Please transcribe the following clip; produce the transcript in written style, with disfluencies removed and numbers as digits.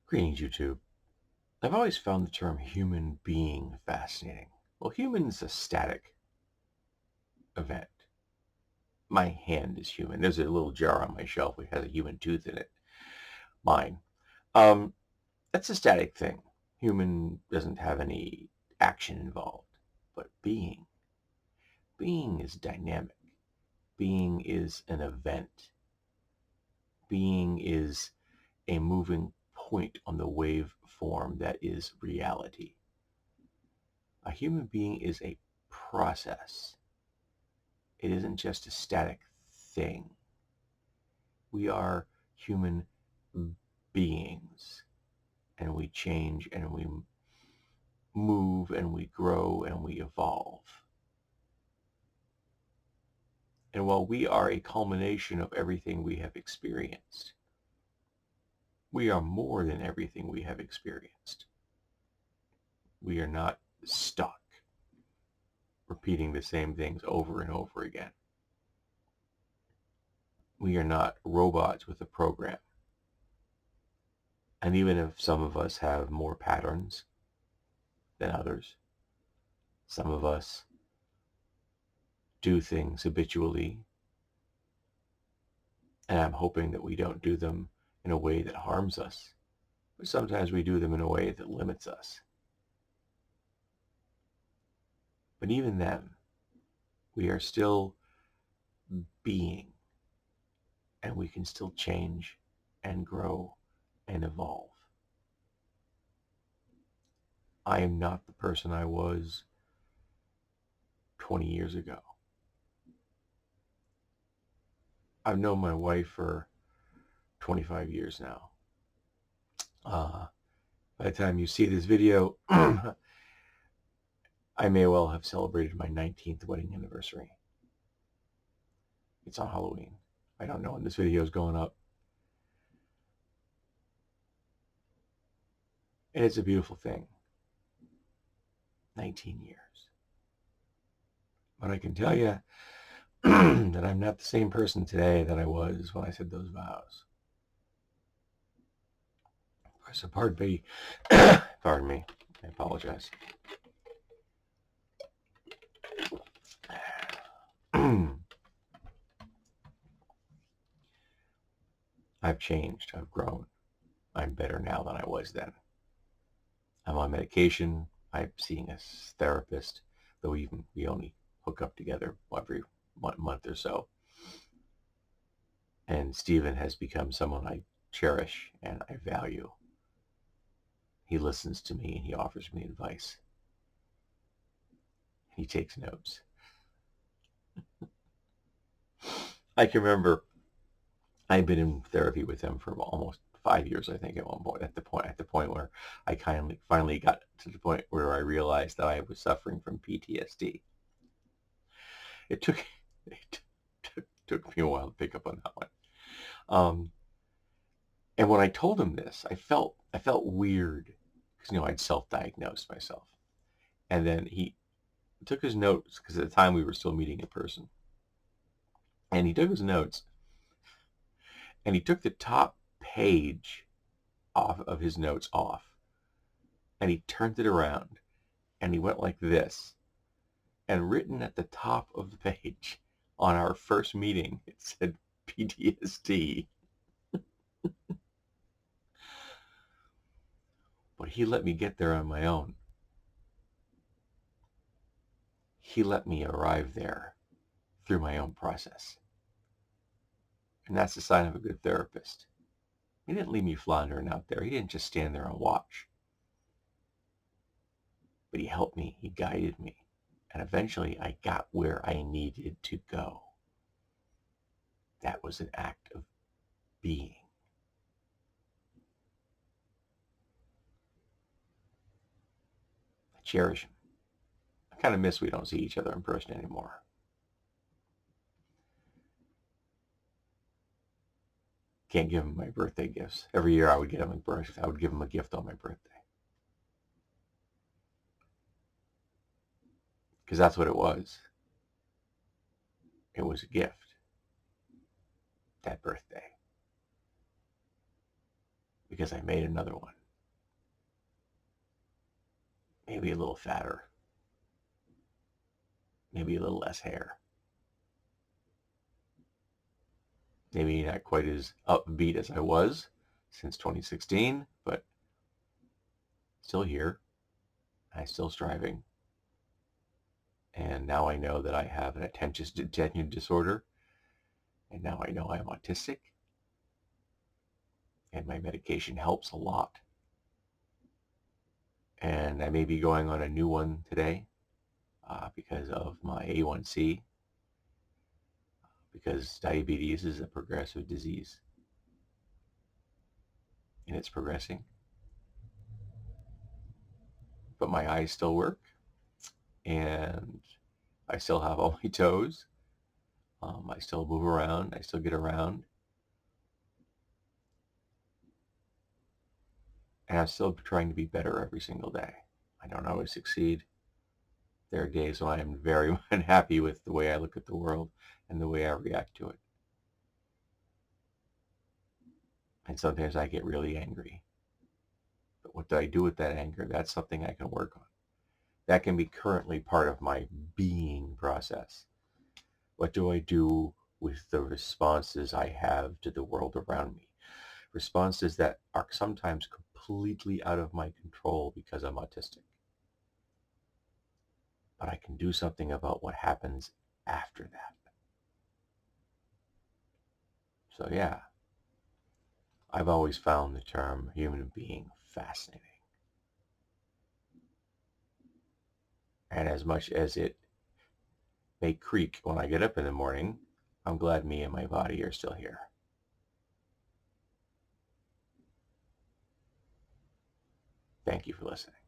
Greetings, YouTube. I've always found the term human being fascinating. Well, human's a static event. My hand is human. There's a little jar on my shelf which has a human tooth in it. Mine. Um, that's a static thing. Human doesn't have any action involved. But being is dynamic. Being is an event. Being is a moving point on the waveform that is reality. A human being is a process. It isn't just a static thing. We are human beings, and we change and we move and we grow and we evolve. And while we are a culmination of everything we have experienced, we are more than everything we have experienced. We are not stuck repeating the same things over and over again. We are not robots with a program. And even if some of us have more patterns than others, some of us do things habitually, and I'm hoping that we don't do them in a way that harms us, but sometimes we do them in a way that limits us. But even then, we are still being, and we can still change and grow and evolve. I am not the person I was 20 years ago. I've known my wife for 25 years now. By the time you see this video, I may well have celebrated my 19th wedding anniversary. It's on Halloween. I don't know when this video is going up. And it's a beautiful thing. 19 years. But I can tell you that I'm not the same person today that I was when I said those vows. So pardon me. Pardon me. I apologize. I've changed. I've grown. I'm better now than I was then. I'm on medication. I'm seeing a therapist, though we only hook up together every month or so. And Stephen has become someone I cherish and I value. He listens to me and he offers me advice. He takes notes. I can remember I'd been in therapy with him for almost 5 years, I think, at one point. At the point where I finally got to the point where I realized that I was suffering from PTSD. It took me a while to pick up on that one. And when I told him this, I felt weird because I'd self-diagnosed myself. And then he took his notes, because at the time we were still meeting in person. And he took his notes and he took the top page off of his notes off, and he turned it around and he went like this, and written at the top of the page on our first meeting, it said PTSD. But he let me get there on my own. He let me arrive there through my own process. And that's the sign of a good therapist. He didn't leave me floundering out there. He didn't just stand there and watch. But he helped me. He guided me. And eventually I got where I needed to go. That was an act of being. I cherish him. I kind of miss we don't see each other in person anymore. Can't give him my birthday gifts. Every year I would give him a gift on my birthday. Because that's what it was. It was a gift. That birthday. because I made another one. Maybe a little fatter, maybe a little less hair, maybe not quite as upbeat as I was since 2016, but still here. I'm still striving. And now I know that I have an attention disorder. And now I know I'm autistic. And my medication helps a lot. And I may be going on a new one today because of my A1C. Because diabetes is a progressive disease. And it's progressing. But my eyes still work. And I still have all my toes. I still move around. I still get around. And I'm still trying to be better every single day. I don't always succeed. There are days when I am very unhappy with the way I look at the world and the way I react to it. And sometimes I get really angry. But what do I do with that anger? That's something I can work on. That can be currently part of my being process. What do I do with the responses I have to the world around me? Responses that are sometimes completely out of my control because I'm autistic. But I can do something about what happens after that. So yeah, I've always found the term human being fascinating. And as much as it may creak when I get up in the morning, I'm glad me and my body are still here. Thank you for listening.